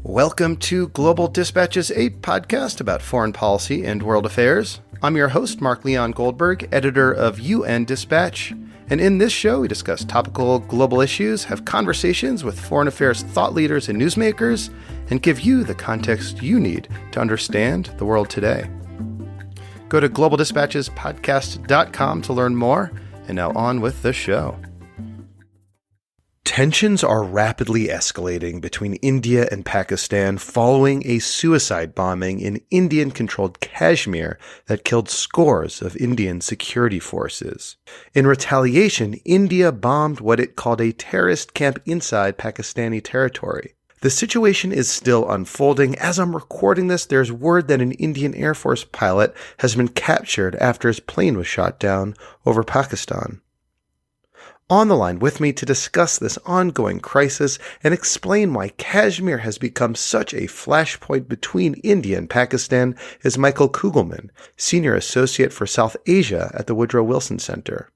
Welcome to Global Dispatches, a podcast about foreign policy and world affairs. I'm your host, Mark Leon Goldberg, editor of UN Dispatch. And in this show, we discuss topical global issues, have conversations with foreign affairs thought leaders and newsmakers, and give you the context you need to understand the world today. Go to globaldispatchespodcast.com to learn more. And now on with the show. Tensions are rapidly escalating between India and Pakistan following a suicide bombing in Indian-controlled Kashmir that killed scores of Indian security forces. In retaliation, India bombed what it called a terrorist camp inside Pakistani territory. The situation is still unfolding. As I'm recording this, there's word that an Indian Air Force pilot has been captured after his plane was shot down over Pakistan. On the line with me to discuss this ongoing crisis and explain why Kashmir has become such a flashpoint between India and Pakistan is Michael Kugelman, Senior Associate for South Asia at the Woodrow Wilson Center.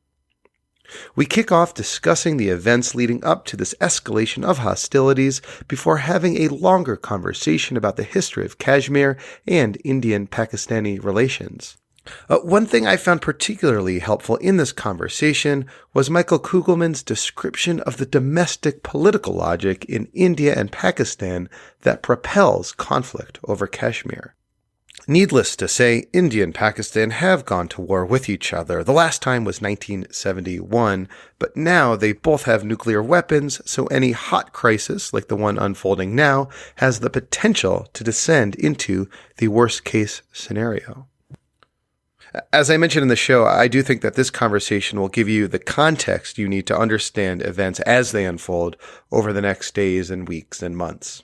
We kick off discussing the events leading up to this escalation of hostilities before having a longer conversation about the history of Kashmir and Indian-Pakistani relations. One thing I found particularly helpful in this conversation was Michael Kugelman's description of the domestic political logic in India and Pakistan that propels conflict over Kashmir. Needless to say, India and Pakistan have gone to war with each other. The last time was 1971, but now they both have nuclear weapons, so any hot crisis, like the one unfolding now, has the potential to descend into the worst-case scenario. As I mentioned in the show, I do think that this conversation will give you the context you need to understand events as they unfold over the next days and weeks and months.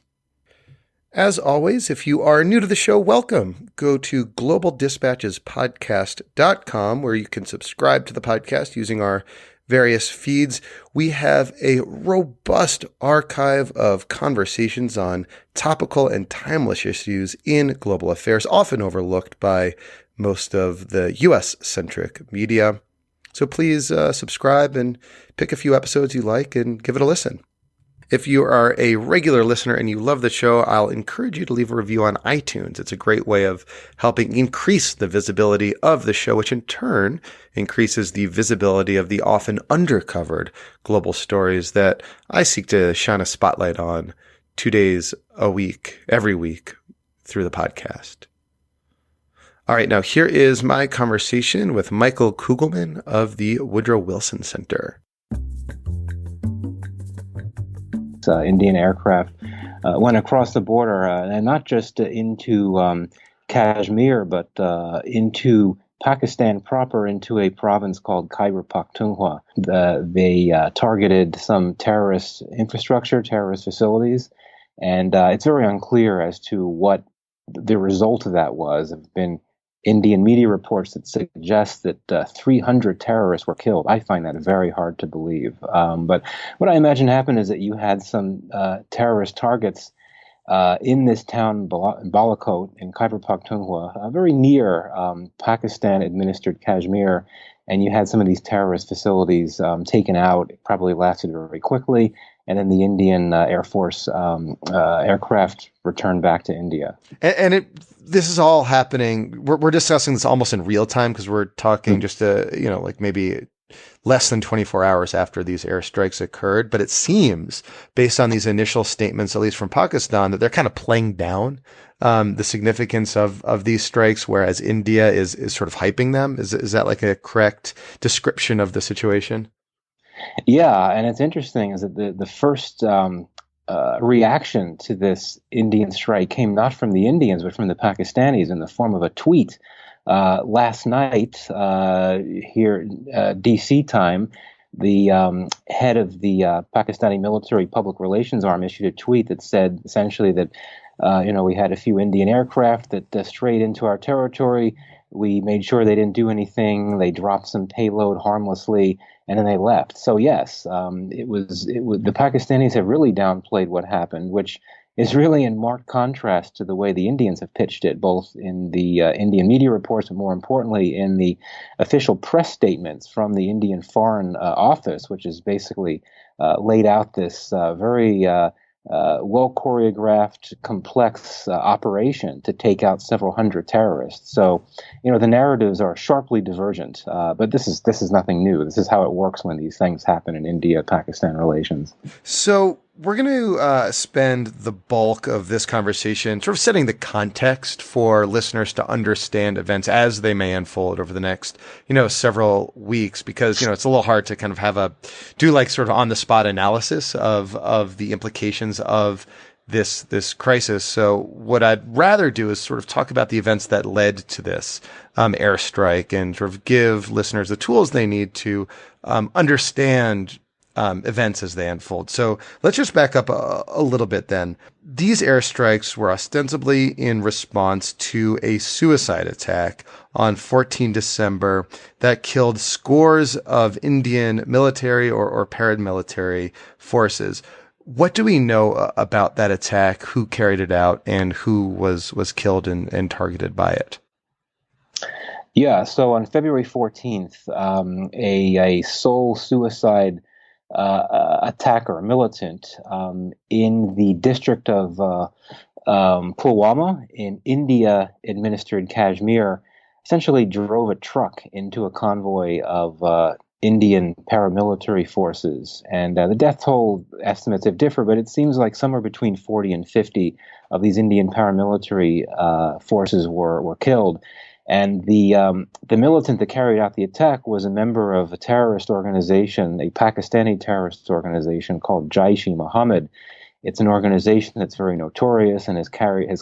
As always, if you are new to the show, welcome. Go to globaldispatchespodcast.com where you can subscribe to the podcast using our various feeds. We have a robust archive of conversations on topical and timeless issues in global affairs, often overlooked by most of the U.S.-centric media. So please subscribe and pick a few episodes you like and give it a listen. If you are a regular listener and you love the show, I'll encourage you to leave a review on iTunes. It's a great way of helping increase the visibility of the show, which in turn increases the visibility of the often undercovered global stories that I seek to shine a spotlight on 2 days a week, every week through the podcast. All right, now here is my conversation with Michael Kugelman of the Woodrow Wilson Center. Indian aircraft went across the border, and not just into Kashmir, but into Pakistan proper, into a province called Khyber Pakhtunkhwa. They targeted some terrorist infrastructure, terrorist facilities, and it's very unclear as to what the result of that was. There have been Indian media reports that suggest that 300 terrorists were killed. I find that very hard to believe. But what I imagine happened is that you had some terrorist targets in this town, Balakot, in Khyber Pakhtunkhwa, very near Pakistan-administered Kashmir, and you had some of these terrorist facilities taken out. It probably lasted very quickly, and then the Indian Air Force aircraft returned back to India. This is all happening. We're discussing this almost in real time because we're talking just like maybe less than 24 hours after these airstrikes occurred. But it seems, based on these initial statements, at least from Pakistan, that they're kind of playing down the significance of these strikes, whereas India is sort of hyping them. Is that like a correct description of the situation? Yeah, and it's interesting is that the first reaction to this Indian strike came not from the Indians, but from the Pakistanis in the form of a tweet. Last night, here, DC time, the head of the Pakistani military public relations arm issued a tweet that said essentially that, we had a few Indian aircraft that strayed into our territory. We made sure they didn't do anything. They dropped some payload harmlessly, and then they left. So yes, it was the Pakistanis have really downplayed what happened, which is really in marked contrast to the way the Indians have pitched it, both in the Indian media reports, but more importantly in the official press statements from the Indian Foreign Office, which is basically laid out this very well choreographed, complex operation to take out several hundred terrorists. So, the narratives are sharply divergent. But this is nothing new. This is how it works when these things happen in India-Pakistan relations. So we're going to spend the bulk of this conversation sort of setting the context for listeners to understand events as they may unfold over the next, several weeks, because, it's a little hard to kind of do like sort of on the spot analysis of the implications of this crisis. So what I'd rather do is sort of talk about the events that led to this airstrike and sort of give listeners the tools they need to understand events as they unfold. So let's just back up a little bit then. These airstrikes were ostensibly in response to a suicide attack on 14 December that killed scores of Indian military or paramilitary forces. What do we know about that attack, who carried it out, and who was killed and targeted by it? Yeah, so on February 14th, a sole suicide attacker, militant, in the district of Pulwama in India-administered Kashmir, essentially drove a truck into a convoy of Indian paramilitary forces. And the death toll estimates have differed, but it seems like somewhere between 40 and 50 of these Indian paramilitary forces were killed. And the militant that carried out the attack was a member of a terrorist organization, a Pakistani terrorist organization called Jaish-e-Mohammed. It's an organization that's very notorious and has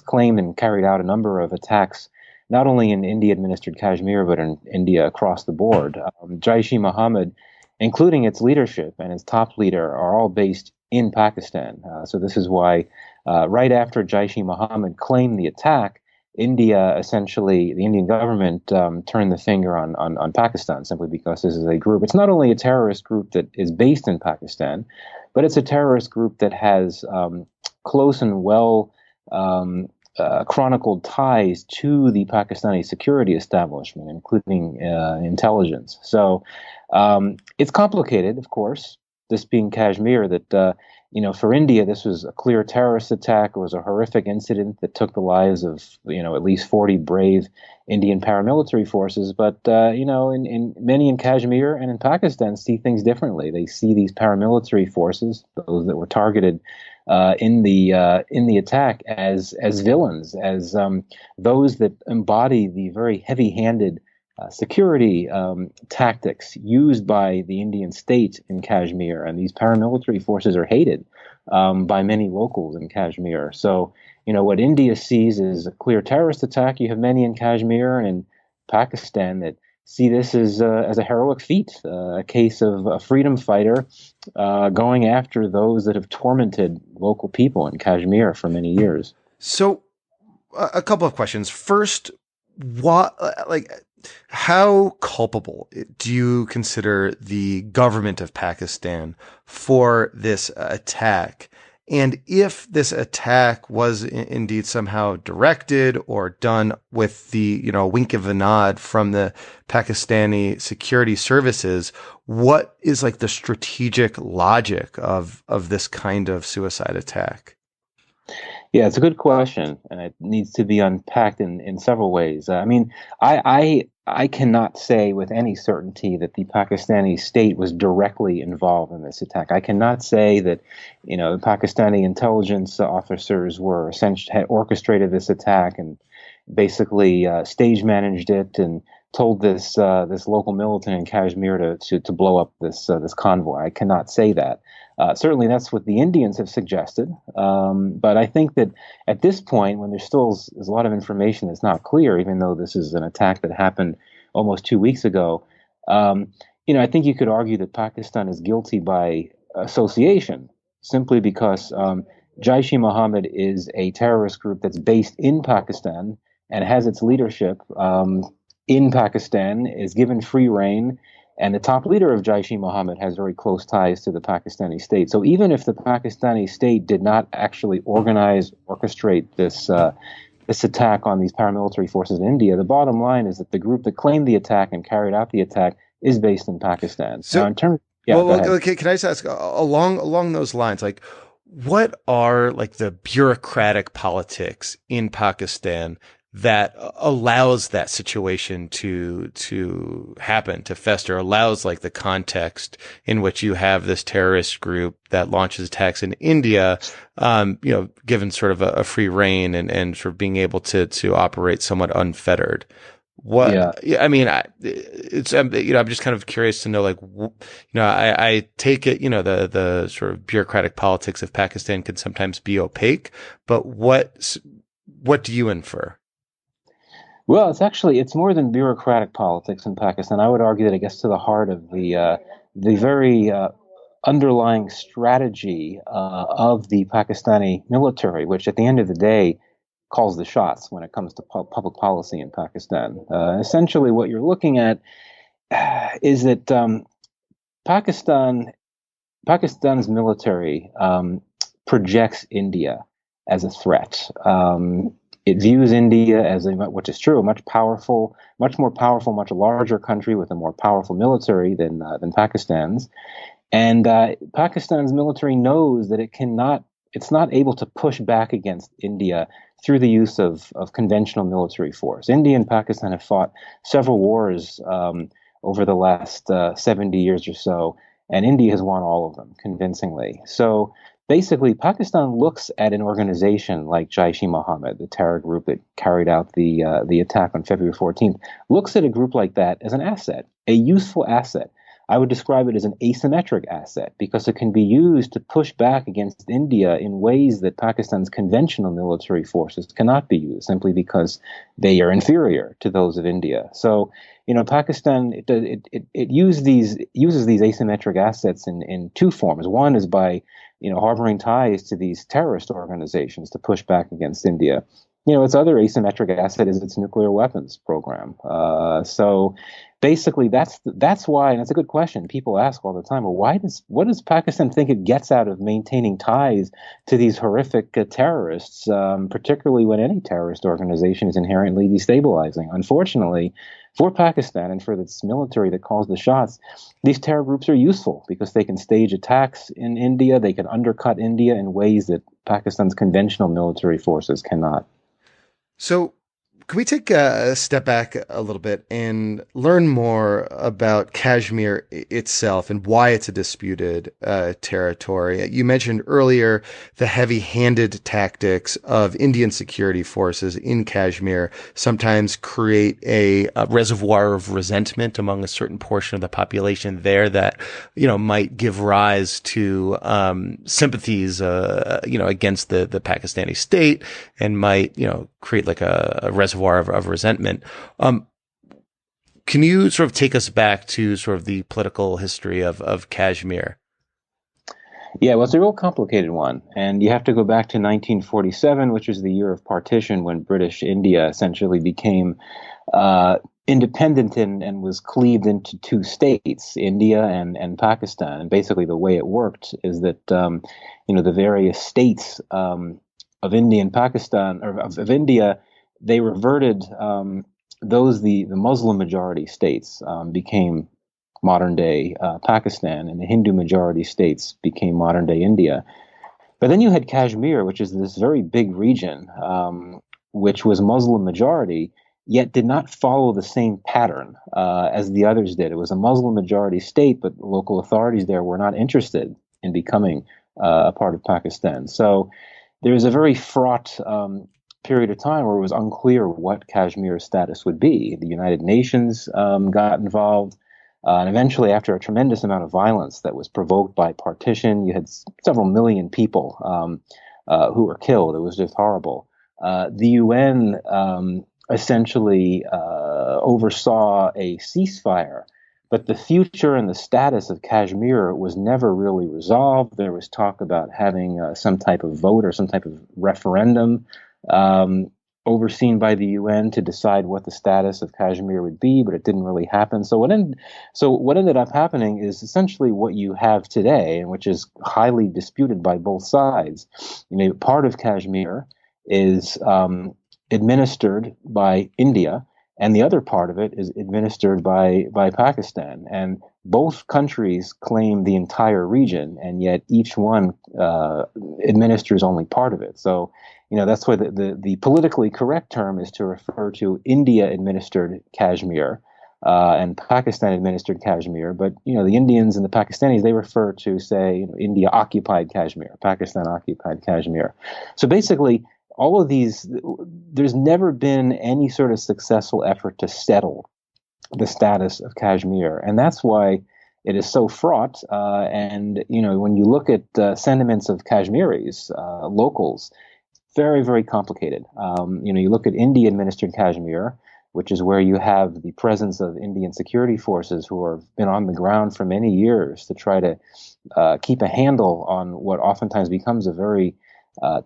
claimed and carried out a number of attacks, not only in India-administered Kashmir, but in India across the board. Jaish-e-Mohammed, including its leadership and its top leader, are all based in Pakistan. So this is why right after Jaish-e-Mohammed claimed the attack, India, essentially, the Indian government turned the finger on Pakistan simply because this is a group. It's not only a terrorist group that is based in Pakistan, but it's a terrorist group that has close and well chronicled ties to the Pakistani security establishment, including intelligence. So it's complicated, of course, this being Kashmir, that for India, this was a clear terrorist attack. It was a horrific incident that took the lives of, at least 40 brave Indian paramilitary forces. But, in many in Kashmir and in Pakistan see things differently. They see these paramilitary forces, those that were targeted in the attack, as villains, as those that embody the very heavy-handed security tactics used by the Indian state in Kashmir, and these paramilitary forces are hated by many locals in Kashmir. So, what India sees is a clear terrorist attack. You have many in Kashmir and in Pakistan that see this as a heroic feat, a case of a freedom fighter going after those that have tormented local people in Kashmir for many years. So, a couple of questions. First, how culpable do you consider the government of Pakistan for this attack? And if this attack was indeed somehow directed or done with the, wink of a nod from the Pakistani security services, what is like the strategic logic of this kind of suicide attack? Yeah, it's a good question, and it needs to be unpacked in several ways. I cannot say with any certainty that the Pakistani state was directly involved in this attack. I cannot say that, the Pakistani intelligence officers were essentially had orchestrated this attack and basically stage managed it and told this local militant in Kashmir to blow up this convoy. I cannot say that. Certainly, that's what the Indians have suggested. But I think that at this point, when there's a lot of information that's not clear, even though this is an attack that happened almost 2 weeks ago, I think you could argue that Pakistan is guilty by association, simply because Jaish-e-Mohammed is a terrorist group that's based in Pakistan and has its leadership in Pakistan, is given free rein. And the top leader of Jaish-e-Mohammed has very close ties to the Pakistani state. So even if the Pakistani state did not actually orchestrate this attack on these paramilitary forces in India, the bottom line is that the group that claimed the attack and carried out the attack is based in Pakistan. So, now, in terms, yeah, okay, can I just ask along those lines, like, what are like the bureaucratic politics in Pakistan that allows that situation to happen, to fester, allows like the context in which you have this terrorist group that launches attacks in India, given sort of a free reign and sort of being able to operate somewhat unfettered. Yeah. I mean, I'm just kind of curious to know, like, I take it, the sort of bureaucratic politics of Pakistan can sometimes be opaque, but what do you infer? Well, it's more than bureaucratic politics in Pakistan. I would argue that it gets to the heart of the very underlying strategy of the Pakistani military, which at the end of the day calls the shots when it comes to public policy in Pakistan. Essentially, what you're looking at is that Pakistan Pakistan's military projects India as a threat. It views India as which is true, a much more powerful, much larger country with a more powerful military than Pakistan's. And Pakistan's military knows that it's not able to push back against India through the use of conventional military force. India and Pakistan have fought several wars over the last 70 years or so, and India has won all of them convincingly. So basically, Pakistan looks at an organization like Jaish-e-Mohammed, the terror group that carried out the attack on February 14th, looks at a group like that as an asset, a useful asset. I would describe it as an asymmetric asset because it can be used to push back against India in ways that Pakistan's conventional military forces cannot be used, simply because they are inferior to those of India. So, Pakistan it uses these asymmetric assets in two forms. One is by harboring ties to these terrorist organizations to push back against India. Its other asymmetric asset is its nuclear weapons program. So basically, that's why, and it's a good question. People ask all the time, well, what does Pakistan think it gets out of maintaining ties to these horrific terrorists, particularly when any terrorist organization is inherently destabilizing? Unfortunately, for Pakistan and for its military that calls the shots, these terror groups are useful because they can stage attacks in India. They can undercut India in ways that Pakistan's conventional military forces cannot. So, can we take a step back a little bit and learn more about Kashmir itself and why it's a disputed territory? You mentioned earlier the heavy-handed tactics of Indian security forces in Kashmir sometimes create a reservoir of resentment among a certain portion of the population there that, might give rise to sympathies, against the Pakistani state and might, create like a reservoir of resentment. Can you sort of take us back to sort of the political history of Kashmir? Yeah, well, it's a real complicated one. And you have to go back to 1947, which was the year of partition when British India essentially became independent and was cleaved into two states, India and Pakistan. And basically the way it worked is that, the various states of India and Pakistan, or of India, they reverted the Muslim majority states became modern day Pakistan, and the Hindu majority states became modern day India. But then you had Kashmir, which is this very big region, which was Muslim majority, yet did not follow the same pattern as the others did. It was a Muslim majority state, but local authorities there were not interested in becoming a part of Pakistan. So there was a very fraught period of time where it was unclear what Kashmir's status would be. The United Nations got involved, and eventually, after a tremendous amount of violence that was provoked by partition, you had several million people who were killed. It was just horrible. The UN essentially oversaw a ceasefire, but the future and the status of Kashmir was never really resolved. There was talk about having some type of vote or some type of referendum overseen by the UN to decide what the status of Kashmir would be, but it didn't really happen. So what ended up happening is essentially what you have today, and which is highly disputed by both sides. Part of Kashmir is administered by India, and the other part of it is administered by Pakistan. And both countries claim the entire region, and yet each one administers only part of it. So, that's why the politically correct term is to refer to India administered Kashmir and Pakistan administered Kashmir. But, the Indians and the Pakistanis, they refer to, say, India occupied Kashmir, Pakistan occupied Kashmir. So basically, all of these, there's never been any sort of successful effort to settle the status of Kashmir. And that's why it is so fraught. And, when you look at sentiments of Kashmiris, locals, very, very complicated. You look at India-administered Kashmir, which is where you have the presence of Indian security forces who have been on the ground for many years to try to keep a handle on what oftentimes becomes a very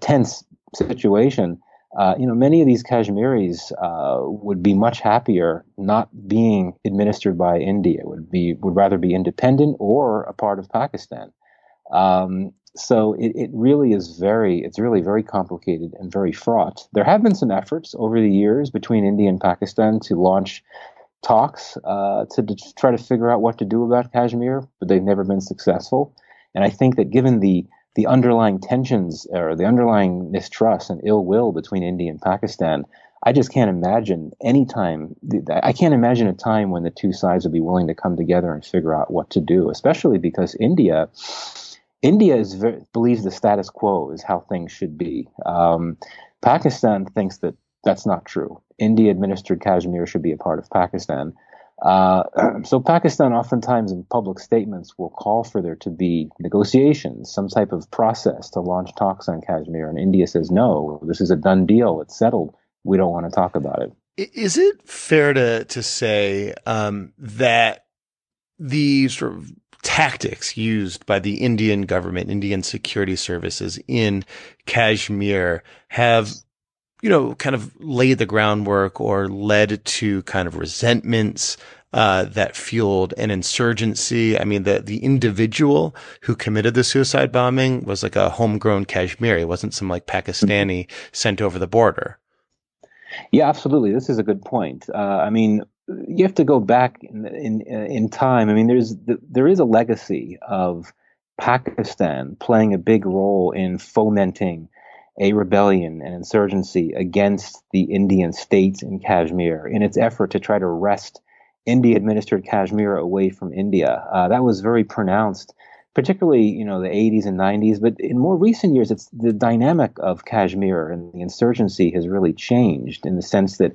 tense situation. Many of these Kashmiris would be much happier not being administered by India. Would rather be independent or a part of Pakistan. So it really is it's really very complicated and very fraught. There have been some efforts over the years between India and Pakistan to launch talks to try to figure out what to do about Kashmir, but they've never been successful. And I think that given the underlying tensions or the underlying mistrust and ill will between India and Pakistan, I just can't imagine I can't imagine a time when the two sides would be willing to come together and figure out what to do, especially because India believes the status quo is how things should be. Pakistan thinks that that's not true. India-administered Kashmir should be a part of Pakistan. So Pakistan oftentimes in public statements will call for there to be negotiations, some type of process to launch talks on Kashmir. And India says, no, this is a done deal. It's settled. We don't want to talk about it. Is it fair to say that the sort of tactics used by the Indian government, Indian security services in Kashmir have kind of laid the groundwork or led to kind of resentments that fueled an insurgency? I mean, the individual who committed the suicide bombing was like a homegrown Kashmiri. It wasn't some like Pakistani sent over the border. Yeah, absolutely. This is a good point. I mean, you have to go back in time. I mean, there is a legacy of Pakistan playing a big role in fomenting a rebellion and insurgency against the Indian state in Kashmir in its effort to try to wrest India-administered Kashmir away from India. That was very pronounced, particularly, the 80s and 90s. But in more recent years, it's the dynamic of Kashmir and the insurgency has really changed in the sense that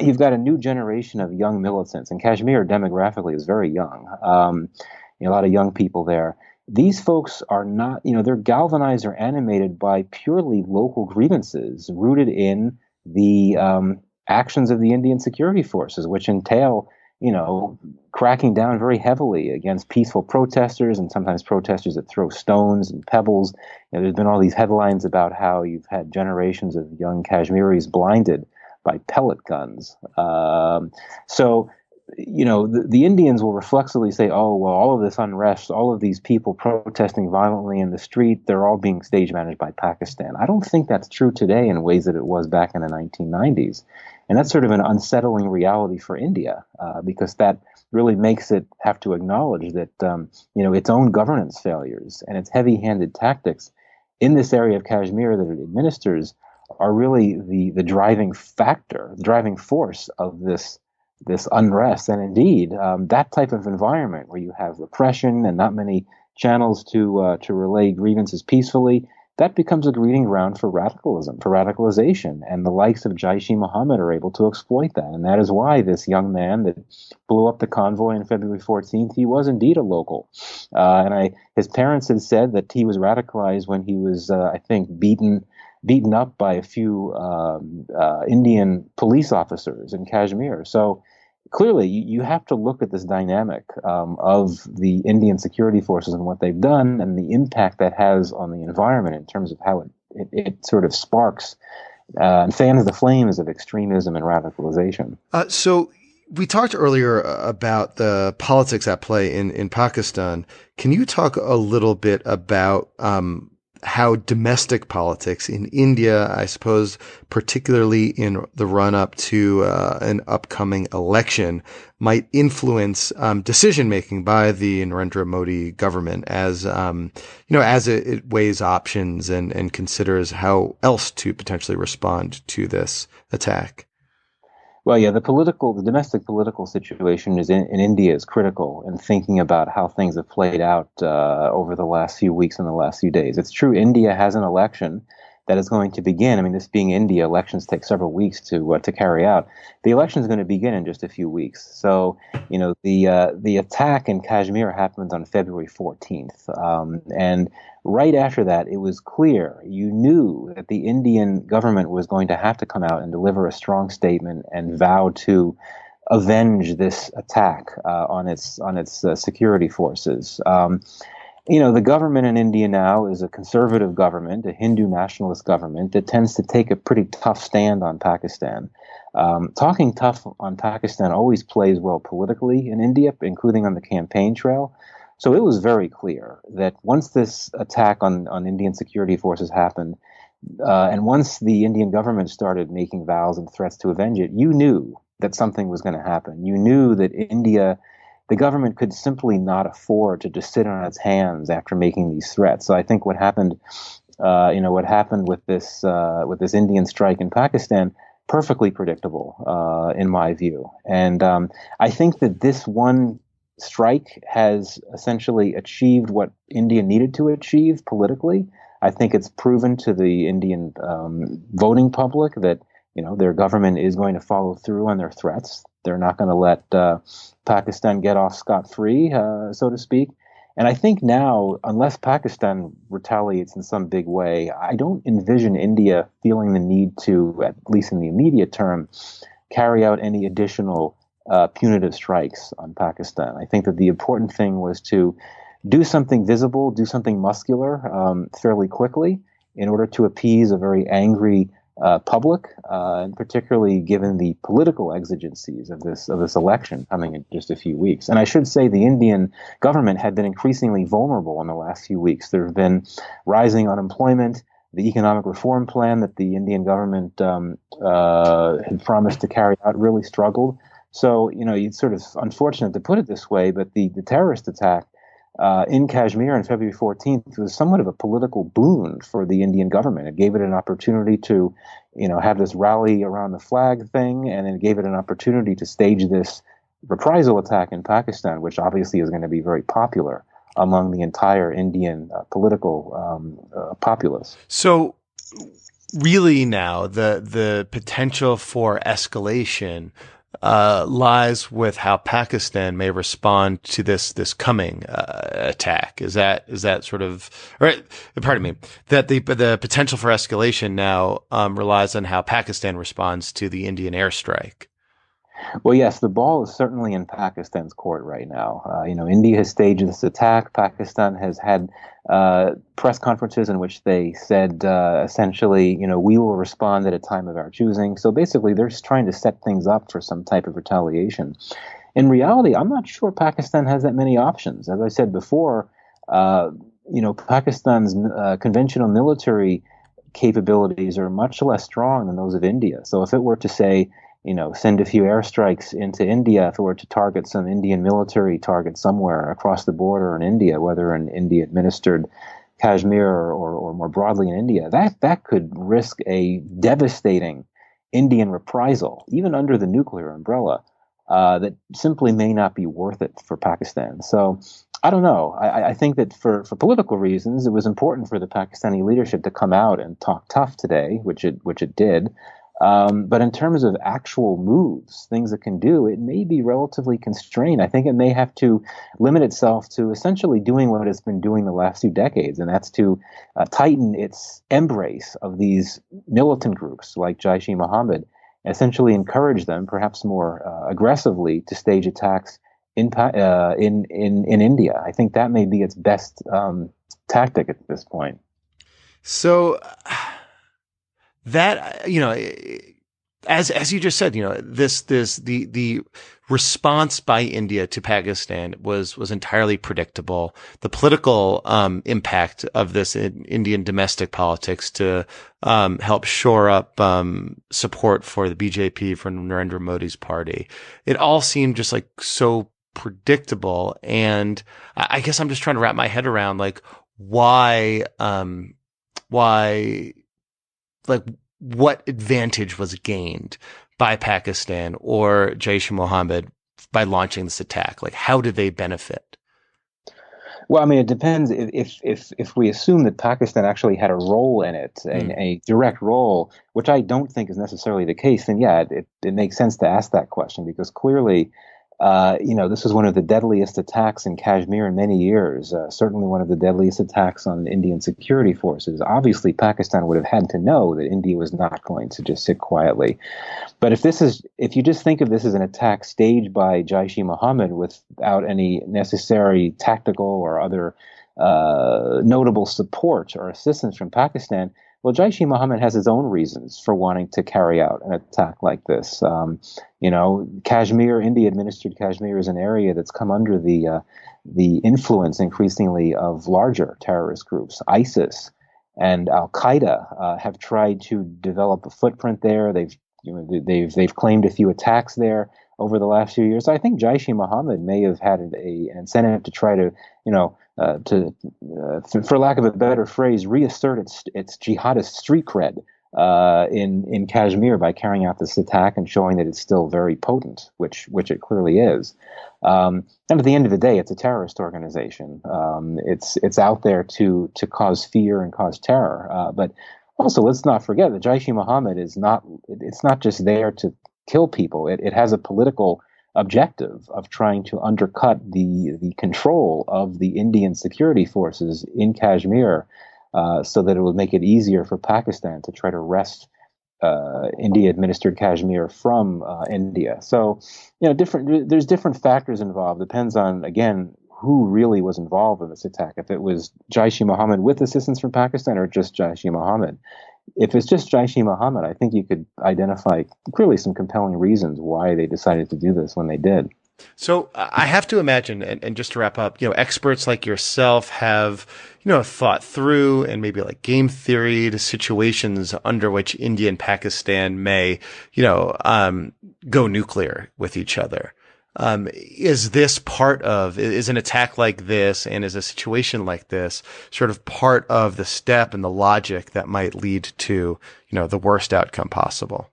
you've got a new generation of young militants. And Kashmir demographically is very young. A lot of young people there. These folks are not, they're galvanized or animated by purely local grievances rooted in the actions of the Indian security forces, which entail, cracking down very heavily against peaceful protesters and sometimes protesters that throw stones and pebbles. There's been all these headlines about how you've had generations of young Kashmiris blinded by pellet guns. So the Indians will reflexively say, oh, well, all of this unrest, all of these people protesting violently in the street, they're all being stage managed by Pakistan. I don't think that's true today in ways that it was back in the 1990s. And that's sort of an unsettling reality for India, because that really makes it have to acknowledge that, its own governance failures and its heavy-handed tactics in this area of Kashmir that it administers are really the driving factor, the driving force of this unrest. And indeed, that type of environment where you have repression and not many channels to relay grievances peacefully, that becomes a breeding ground for radicalism, for radicalization. And the likes of Jaish-e-Mohammed are able to exploit that. And that is why this young man that blew up the convoy on February 14th, he was indeed a local. His parents had said that he was radicalized when he was, I think, beaten up by a few Indian police officers in Kashmir. So clearly, you have to look at this dynamic of the Indian security forces and what they've done and the impact that has on the environment in terms of how it sort of sparks and fans the flames of extremism and radicalization. So we talked earlier about the politics at play in Pakistan. Can you talk a little bit about how domestic politics in India, I suppose, particularly in the run up to an upcoming election, might influence decision making by the Narendra Modi government as as it weighs options and considers how else to potentially respond to this attack. Well, yeah, the domestic political situation in India is critical in thinking about how things have played out over the last few weeks and the last few days. It's true, India has an election that is going to begin. I mean, this being India, elections take several weeks to carry out. The election is going to begin in just a few weeks. So, the attack in Kashmir happened on February 14th, and right after that, it was clear, you knew that the Indian government was going to have to come out and deliver a strong statement and vow to avenge this attack on its security forces. The government in India now is a conservative government, a Hindu nationalist government that tends to take a pretty tough stand on Pakistan. Talking tough on Pakistan always plays well politically in India, including on the campaign trail. So it was very clear that once this attack on Indian security forces happened, and once the Indian government started making vows and threats to avenge it, you knew that something was going to happen. You knew that the government could simply not afford to just sit on its hands after making these threats. So I think what happened with this Indian strike in Pakistan, perfectly predictable in my view. And I think that this one strike has essentially achieved what India needed to achieve politically. I think it's proven to the Indian voting public that their government is going to follow through on their threats. They're not going to let Pakistan get off scot-free, so to speak. And I think now, unless Pakistan retaliates in some big way, I don't envision India feeling the need to, at least in the immediate term, carry out any additional punitive strikes on Pakistan. I think that the important thing was to do something visible, do something muscular fairly quickly in order to appease a very angry public, and particularly given the political exigencies of this election coming in just a few weeks. And I should say the Indian government had been increasingly vulnerable in the last few weeks. There have been rising unemployment. The economic reform plan that the Indian government had promised to carry out really struggled. So, it's sort of unfortunate to put it this way, but the terrorist attack in Kashmir on February 14th was somewhat of a political boon for the Indian government. It gave it an opportunity to, have this rally around the flag thing, and it gave it an opportunity to stage this reprisal attack in Pakistan, which obviously is going to be very popular among the entire Indian political populace. So really now the potential for escalation lies with how Pakistan may respond to this coming attack. Is that sort of, or pardon me, that the potential for escalation now relies on how Pakistan responds to the Indian airstrike? Well, yes, the ball is certainly in Pakistan's court right now. India has staged this attack. Pakistan has had press conferences in which they said essentially, we will respond at a time of our choosing. So basically, they're just trying to set things up for some type of retaliation. In reality, I'm not sure Pakistan has that many options. As I said before, Pakistan's conventional military capabilities are much less strong than those of India. So if it were to say, send a few airstrikes into India, if it were to target some Indian military target somewhere across the border in India, whether in India-administered Kashmir or more broadly in India, that could risk a devastating Indian reprisal, even under the nuclear umbrella, that simply may not be worth it for Pakistan. So I don't know. I think that for political reasons, it was important for the Pakistani leadership to come out and talk tough today, which it did. But in terms of actual moves, things it can do, it may be relatively constrained. I think it may have to limit itself to essentially doing what it's been doing the last 2 decades, and that's to tighten its embrace of these militant groups like Jaish-e-Mohammed, and essentially encourage them, perhaps more aggressively, to stage attacks in India. I think that may be its best tactic at this point. So that, as you just said, the response by India to Pakistan was entirely predictable. The political impact of this in Indian domestic politics to help shore up support for the BJP, for Narendra Modi's party, it all seemed just like so predictable. And I guess I'm just trying to wrap my head around like why like what advantage was gained by Pakistan or Jaish-e-Mohammed by launching this attack? Like, how did they benefit? Well, I mean, it depends. If we assume that Pakistan actually had a role in it, a direct role, which I don't think is necessarily the case, then yeah, it makes sense to ask that question, because clearly, this was one of the deadliest attacks in Kashmir in many years, certainly one of the deadliest attacks on Indian security forces. Obviously, Pakistan would have had to know that India was not going to just sit quietly. But if you just think of this as an attack staged by Jaish-e-Mohammed without any necessary tactical or other notable support or assistance from Pakistan, well, Jaish-e-Mohammed has his own reasons for wanting to carry out an attack like this. Kashmir, India-administered Kashmir, is an area that's come under the influence increasingly of larger terrorist groups. ISIS and Al-Qaeda have tried to develop a footprint there. They've claimed a few attacks there over the last few years. So I think Jaish-e-Mohammed may have had an incentive to try to, for lack of a better phrase, reassert its jihadist street cred in Kashmir by carrying out this attack and showing that it's still very potent, which it clearly is. And at the end of the day, it's a terrorist organization. It's out there to cause fear and cause terror. But also, let's not forget that Jaish-e-Mohammed it's not just there to kill people. It has a political objective of trying to undercut the control of the Indian security forces in Kashmir, so that it would make it easier for Pakistan to try to wrest India-administered Kashmir from India. So, there's different factors involved. Depends on, again, who really was involved in this attack. If it was Jaish-e-Mohammed with assistance from Pakistan, or just Jaish-e-Mohammed. If it's just Jaish-e-Mohammed, I think you could identify clearly some compelling reasons why they decided to do this when they did. So I have to imagine, and just to wrap up, experts like yourself have, thought through and maybe like game theoried situations under which India and Pakistan may, go nuclear with each other. Is an attack like this and is a situation like this sort of part of the step and the logic that might lead to, the worst outcome possible?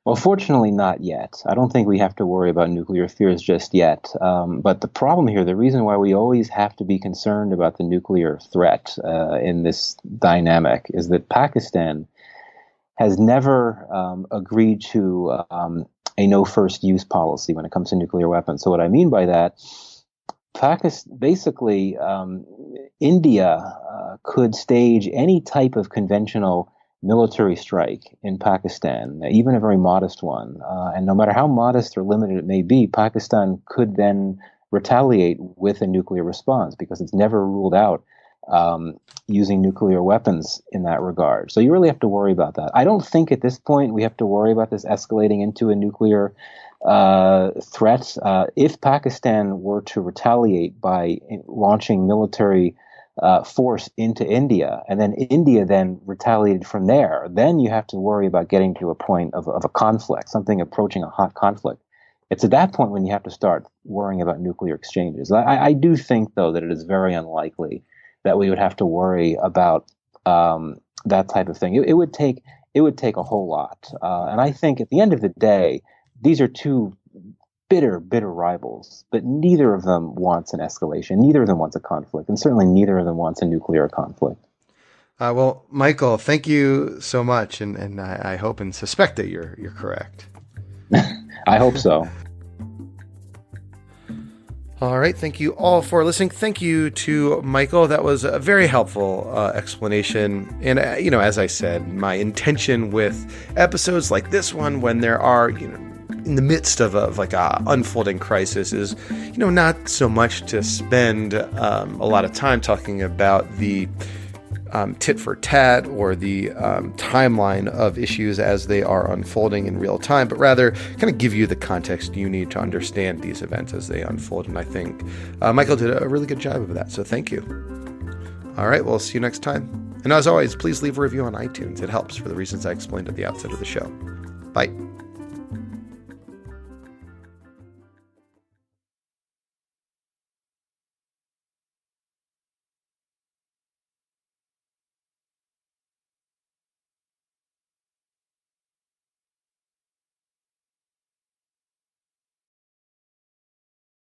Well, fortunately, not yet. I don't think we have to worry about nuclear fears just yet. But the problem here, the reason why we always have to be concerned about the nuclear threat in this dynamic, is that Pakistan has never agreed to a no first use policy when it comes to nuclear weapons. So what I mean by that, basically, India could stage any type of conventional military strike in Pakistan, even a very modest one. And no matter how modest or limited it may be, Pakistan could then retaliate with a nuclear response, because it's never ruled out using nuclear weapons in that regard. So you really have to worry about that. I don't think at this point we have to worry about this escalating into a nuclear threat. If Pakistan were to retaliate by launching military force into India, and then India then retaliated from there, then you have to worry about getting to a point of a conflict, something approaching a hot conflict. It's at that point when you have to start worrying about nuclear exchanges. I do think, though, that it is very unlikely that we would have to worry about that type of thing. It would take a whole lot, and I think at the end of the day, these are two bitter rivals, but neither of them wants an escalation. Neither of them wants a conflict, and certainly neither of them wants a nuclear conflict. Well, Michael, thank you so much, and I hope and suspect that you're correct. I hope so. All right. Thank you all for listening. Thank you to Michael. That was a very helpful explanation. And, as I said, my intention with episodes like this one, when there are, in the midst of like a unfolding crisis, is, not so much to spend a lot of time talking about the tit for tat or the timeline of issues as they are unfolding in real time, but rather kind of give you the context you need to understand these events as they unfold. And I think Michael did a really good job of that. So thank you. All right, we'll see you next time. And as always, please leave a review on iTunes. It helps for the reasons I explained at the outset of the show. Bye.